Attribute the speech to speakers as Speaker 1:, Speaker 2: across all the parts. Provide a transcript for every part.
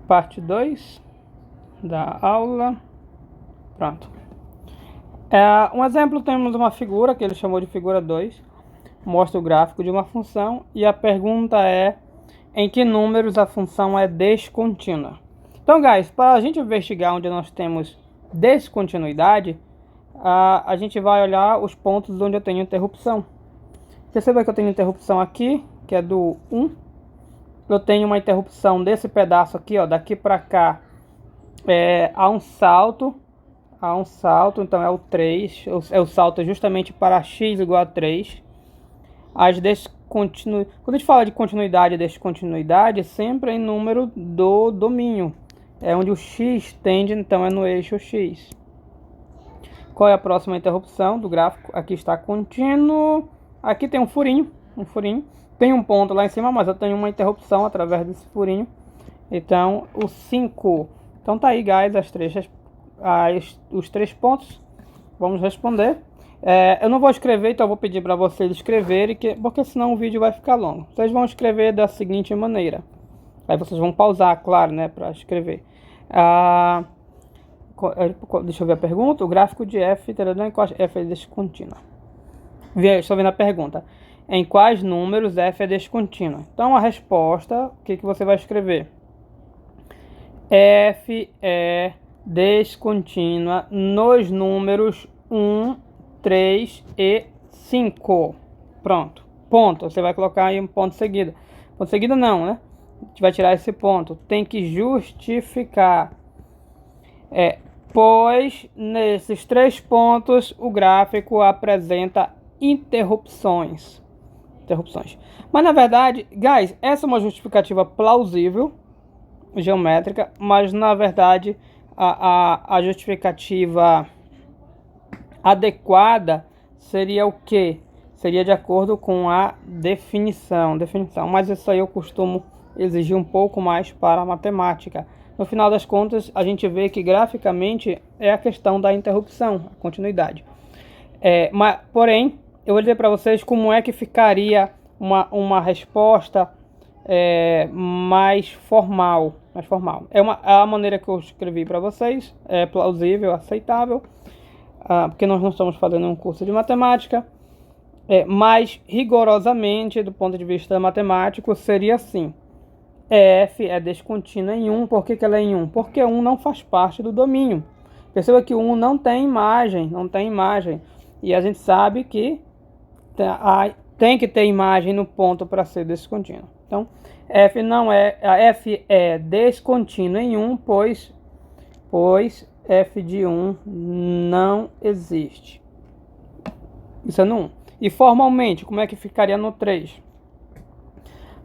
Speaker 1: Parte 2 da aula. Pronto. Um exemplo, temos uma figura que ele chamou de figura 2. Mostra o gráfico de uma função e a pergunta é: em que números a função é descontínua? Então, guys, para a gente investigar onde nós temos descontinuidade, a gente vai olhar os pontos onde eu tenho interrupção. Perceba que eu tenho interrupção aqui, que é do 1. Eu tenho uma interrupção desse pedaço aqui, ó, daqui para cá, há um salto, então é o 3, o salto é justamente para x igual a 3. Quando a gente fala de continuidade e descontinuidade, sempre é em número do domínio, é onde o x tende, então é no eixo x. Qual é a próxima interrupção do gráfico? Aqui está contínuo, aqui tem um furinho, tem um ponto lá em cima, mas eu tenho uma interrupção através desse furinho, então o 5. Então tá aí, guys, os 3 pontos. Vamos responder. Eu não vou escrever, então eu vou pedir para vocês escreverem, porque senão o vídeo vai ficar longo. Vocês vão escrever da seguinte maneira. Aí vocês vão pausar, claro, né, para escrever. Deixa eu ver a pergunta. O gráfico de f, f é descontínua. Estou vendo a pergunta. Em quais números f é descontínua? Então a resposta, o que você vai escrever? F é descontínua nos números 1, 3 e 5. Pronto. Ponto. Você vai colocar aí um ponto seguido. Ponto seguido não, né? A gente vai tirar esse ponto. Tem que justificar. Pois nesses 3 pontos o gráfico apresenta interrupções. Mas na verdade, guys, essa é uma justificativa plausível, geométrica, mas na verdade a justificativa adequada seria o que? Seria de acordo com a definição. Mas isso aí eu costumo exigir um pouco mais para a matemática. No final das contas, a gente vê que graficamente é a questão da interrupção, a continuidade. Porém, eu vou dizer para vocês como é que ficaria uma resposta mais formal. É a maneira que eu escrevi para vocês, é plausível, aceitável, porque nós não estamos fazendo um curso de matemática, mas rigorosamente, do ponto de vista matemático, seria assim: f é descontínua em 1. Por que ela é em 1? Porque 1 não faz parte do domínio. Perceba que o 1 não tem imagem, e a gente sabe que tem que ter imagem no ponto para ser descontínua. Então, f é descontínua em 1, pois f de 1 não existe. Isso é no 1. E formalmente, como é que ficaria no 3?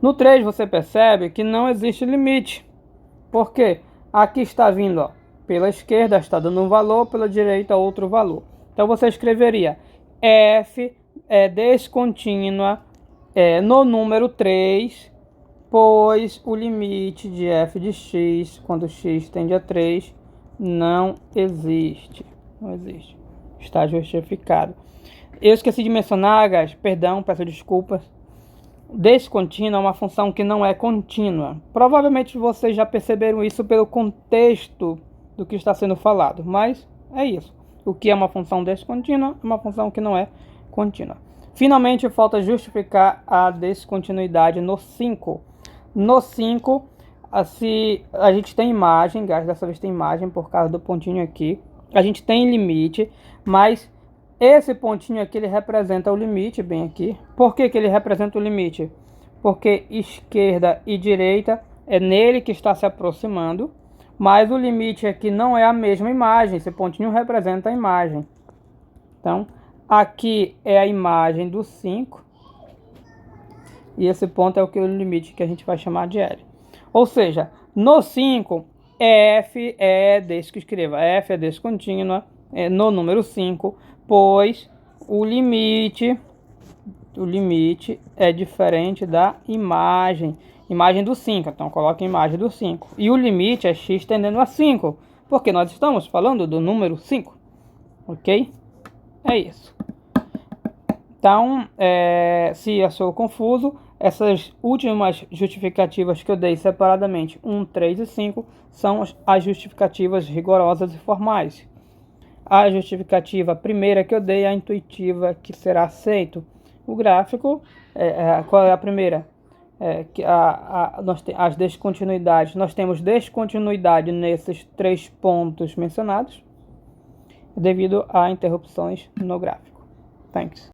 Speaker 1: No 3 você percebe que não existe limite. Por quê? Aqui está vindo, ó, pela esquerda está dando um valor, pela direita outro valor. Então você escreveria f é descontínua no número 3, pois o limite de f de x, quando x tende a 3, não existe. Está justificado. Eu esqueci de mencionar, guys, perdão, peço desculpas. Descontínua é uma função que não é contínua. Provavelmente vocês já perceberam isso pelo contexto do que está sendo falado, mas é isso. O que é uma função descontínua? É uma função que não é contínua. Finalmente, falta justificar a descontinuidade no 5. No 5, se a gente tem imagem, dessa vez tem imagem por causa do pontinho aqui. A gente tem limite, mas esse pontinho aqui ele representa o limite, bem aqui. Por que ele representa o limite? Porque esquerda e direita é nele que está se aproximando, mas o limite aqui não é a mesma imagem. Esse pontinho representa a imagem. Então, aqui é a imagem do 5. E esse ponto é o limite que a gente vai chamar de L. Ou seja, no 5, f é descontínua no número 5, pois o limite é diferente da imagem do 5. Então coloque a imagem do 5. E o limite é x tendendo a 5, porque nós estamos falando do número 5. Ok? É isso. Então, se achou confuso, Essas últimas justificativas que eu dei separadamente, 1, 3 e 5, são as justificativas rigorosas e formais. A justificativa primeira que eu dei é a intuitiva, que será aceito. O gráfico, qual é a primeira? As descontinuidades. Nós temos descontinuidade nesses 3 pontos mencionados, devido a interrupções no gráfico. Thanks.